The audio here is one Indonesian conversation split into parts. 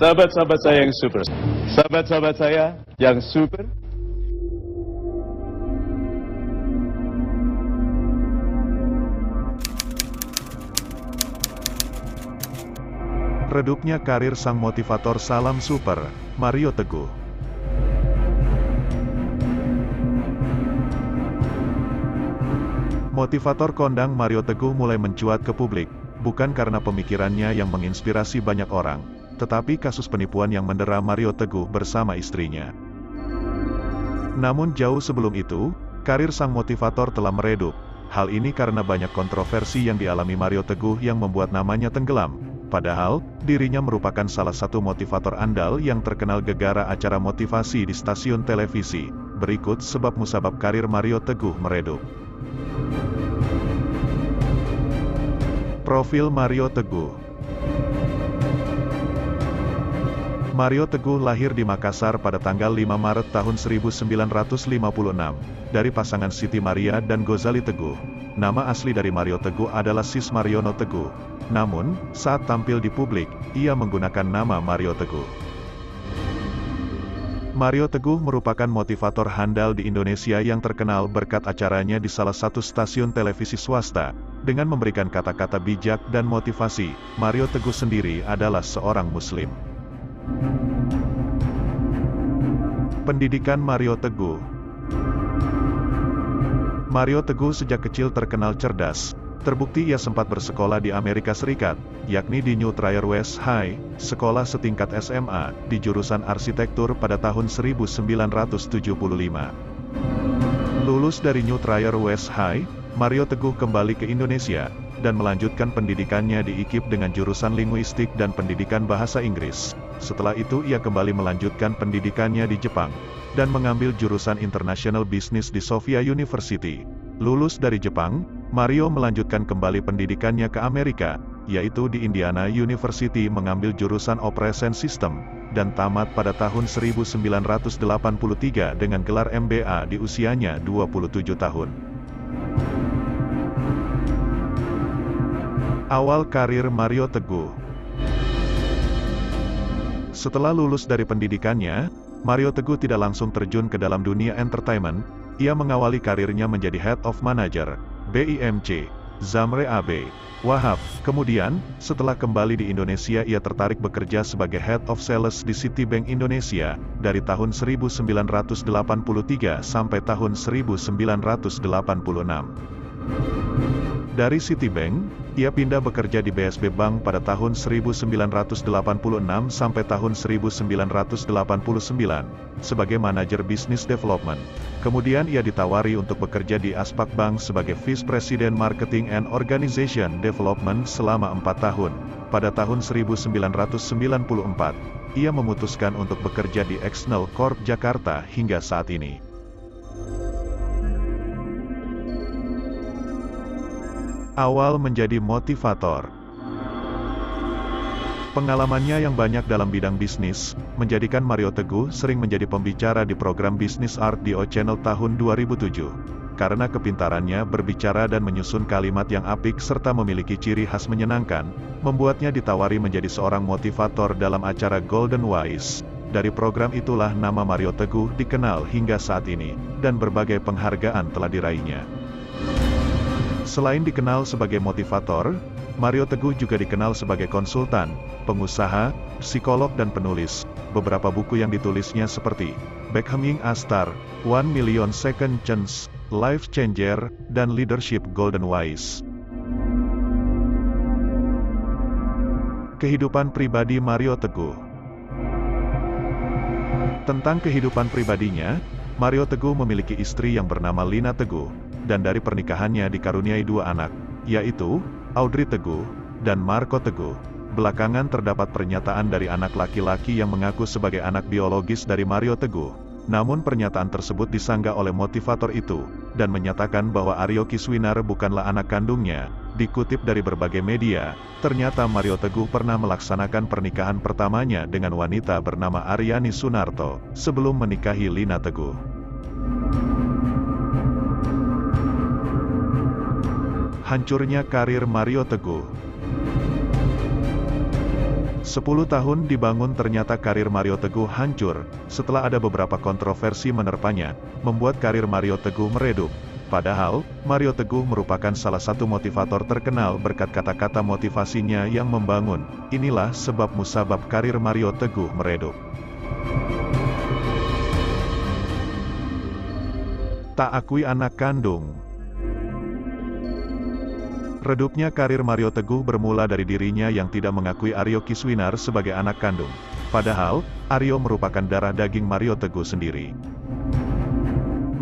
Sahabat-sahabat saya yang super. Sahabat-sahabat saya yang super. Redupnya karir sang motivator salam super, Mario Teguh. Motivator kondang Mario Teguh mulai mencuat ke publik, bukan karena pemikirannya yang menginspirasi banyak orang, tetapi kasus penipuan yang mendera Mario Teguh bersama istrinya. Namun jauh sebelum itu, karir sang motivator telah meredup. Hal ini karena banyak kontroversi yang dialami Mario Teguh yang membuat namanya tenggelam. Padahal, dirinya merupakan salah satu motivator andal yang terkenal gegara acara motivasi di stasiun televisi. Berikut sebab musabab karir Mario Teguh meredup. Profil Mario Teguh. Mario Teguh lahir di Makassar pada tanggal 5 Maret tahun 1956, dari pasangan Siti Maria dan Gozali Teguh. Nama asli dari Mario Teguh adalah Sis Mariono Teguh. Namun, saat tampil di publik, ia menggunakan nama Mario Teguh. Mario Teguh merupakan motivator handal di Indonesia yang terkenal berkat acaranya di salah satu stasiun televisi swasta. Dengan memberikan kata-kata bijak dan motivasi, Mario Teguh sendiri adalah seorang Muslim. Pendidikan Mario Teguh. Mario Teguh sejak kecil terkenal cerdas. Terbukti ia sempat bersekolah di Amerika Serikat, yakni di New Trier West High, sekolah setingkat SMA, di jurusan arsitektur pada tahun 1975. Lulus dari New Trier West High, Mario Teguh kembali ke Indonesia, dan melanjutkan pendidikannya di IKIP dengan jurusan linguistik dan pendidikan bahasa Inggris. Setelah itu ia kembali melanjutkan pendidikannya di Jepang, dan mengambil jurusan International Business di Sofia University. Lulus dari Jepang, Mario melanjutkan kembali pendidikannya ke Amerika, yaitu di Indiana University mengambil jurusan Operation System, dan tamat pada tahun 1983 dengan gelar MBA di usianya 27 tahun. Awal karir Mario Teguh. Setelah lulus dari pendidikannya, Mario Teguh tidak langsung terjun ke dalam dunia entertainment. Ia mengawali karirnya menjadi Head of Manager, BIMC, Zamre AB, Wahab. Kemudian, setelah kembali di Indonesia ia tertarik bekerja sebagai Head of Sales di Citibank Indonesia, dari tahun 1983 sampai tahun 1986. Dari Citibank, ia pindah bekerja di BSB Bank pada tahun 1986 sampai tahun 1989, sebagai Manajer Business Development. Kemudian ia ditawari untuk bekerja di Aspak Bank sebagai Vice President Marketing and Organization Development selama 4 tahun. Pada tahun 1994, ia memutuskan untuk bekerja di Exnel Corp Jakarta hingga saat ini. Awal menjadi motivator. Pengalamannya yang banyak dalam bidang bisnis, menjadikan Mario Teguh sering menjadi pembicara di program Business Art di O Channel tahun 2007. Karena kepintarannya berbicara dan menyusun kalimat yang apik serta memiliki ciri khas menyenangkan, membuatnya ditawari menjadi seorang motivator dalam acara Golden Voice. Dari program itulah nama Mario Teguh dikenal hingga saat ini, dan berbagai penghargaan telah diraihnya. Selain dikenal sebagai motivator, Mario Teguh juga dikenal sebagai konsultan, pengusaha, psikolog dan penulis. Beberapa buku yang ditulisnya seperti Becoming a Star, 1 Million Second Chance, Life Changer, dan Leadership Golden Voice. Kehidupan pribadi Mario Teguh. Tentang kehidupan pribadinya, Mario Teguh memiliki istri yang bernama Lina Teguh, dan dari pernikahannya dikaruniai 2 anak, yaitu Audrey Teguh dan Marco Teguh. Belakangan terdapat pernyataan dari anak laki-laki yang mengaku sebagai anak biologis dari Mario Teguh. Namun pernyataan tersebut disanggah oleh motivator itu, dan menyatakan bahwa Aryo Kiswinar bukanlah anak kandungnya. Dikutip dari berbagai media, ternyata Mario Teguh pernah melaksanakan pernikahan pertamanya dengan wanita bernama Aryani Sunarto, sebelum menikahi Lina Teguh. Hancurnya karir Mario Teguh. 10 tahun dibangun ternyata karir Mario Teguh hancur, setelah ada beberapa kontroversi menerpanya, membuat karir Mario Teguh meredup. Padahal, Mario Teguh merupakan salah satu motivator terkenal berkat kata-kata motivasinya yang membangun. Inilah sebab musabab karir Mario Teguh meredup. Tak akui anak kandung. Redupnya karir Mario Teguh bermula dari dirinya yang tidak mengakui Aryo Kiswinar sebagai anak kandung. Padahal, Aryo merupakan darah daging Mario Teguh sendiri.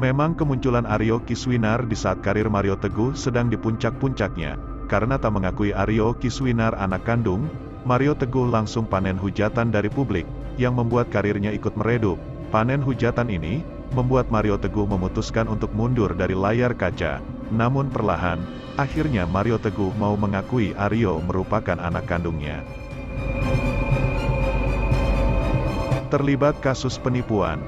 Memang kemunculan Aryo Kiswinar di saat karir Mario Teguh sedang di puncak-puncaknya. Karena tak mengakui Aryo Kiswinar anak kandung, Mario Teguh langsung panen hujatan dari publik, yang membuat karirnya ikut meredup. Panen hujatan ini, membuat Mario Teguh memutuskan untuk mundur dari layar kaca. Namun perlahan, akhirnya Mario Teguh mau mengakui Aryo merupakan anak kandungnya. Terlibat kasus penipuan.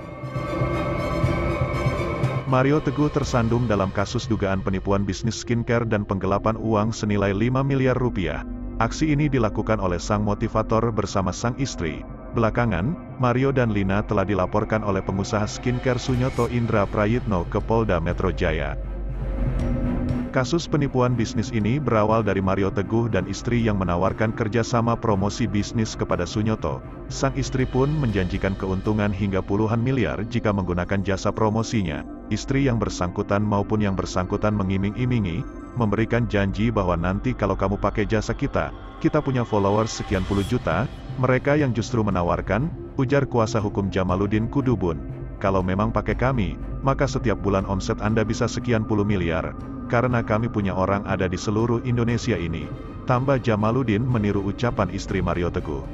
Mario Teguh tersandung dalam kasus dugaan penipuan bisnis skincare dan penggelapan uang senilai 5 miliar rupiah. Aksi ini dilakukan oleh sang motivator bersama sang istri. Belakangan, Mario dan Lina telah dilaporkan oleh pengusaha skincare Sunyoto Indra Prayitno ke Polda Metro Jaya. Kasus penipuan bisnis ini berawal dari Mario Teguh dan istri yang menawarkan kerjasama promosi bisnis kepada Sunyoto. Sang istri pun menjanjikan keuntungan hingga puluhan miliar jika menggunakan jasa promosinya. Istri yang bersangkutan maupun yang bersangkutan mengiming-imingi, memberikan janji bahwa nanti kalau kamu pakai jasa kita punya followers sekian puluh juta. Mereka yang justru menawarkan, ujar kuasa hukum Jamaluddin Kudubun. Kalau memang pakai kami, maka setiap bulan omset Anda bisa sekian puluh miliar. Karena kami punya orang ada di seluruh Indonesia ini. Tambah Jamaluddin meniru ucapan istri Mario Teguh.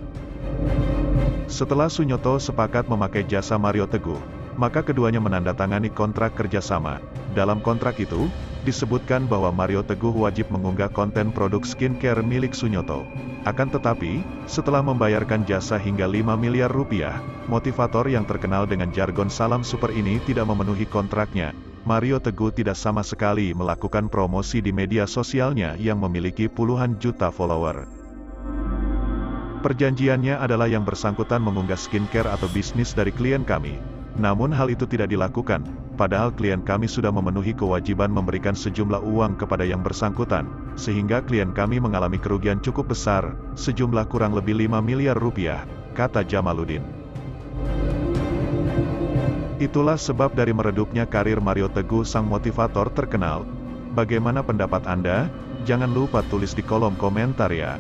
Setelah Sunyoto sepakat memakai jasa Mario Teguh, maka keduanya menandatangani kontrak kerjasama. Dalam kontrak itu, disebutkan bahwa Mario Teguh wajib mengunggah konten produk skincare milik Sunyoto. Akan tetapi, setelah membayarkan jasa hingga 5 miliar rupiah, motivator yang terkenal dengan jargon salam super ini tidak memenuhi kontraknya. Mario Teguh tidak sama sekali melakukan promosi di media sosialnya yang memiliki puluhan juta follower. Perjanjiannya adalah yang bersangkutan mengunggah skincare atau bisnis dari klien kami. Namun hal itu tidak dilakukan, padahal klien kami sudah memenuhi kewajiban memberikan sejumlah uang kepada yang bersangkutan, sehingga klien kami mengalami kerugian cukup besar, sejumlah kurang lebih 5 miliar rupiah, kata Jamaluddin. Itulah sebab dari meredupnya karir Mario Teguh sang motivator terkenal. Bagaimana pendapat Anda? Jangan lupa tulis di kolom komentar ya.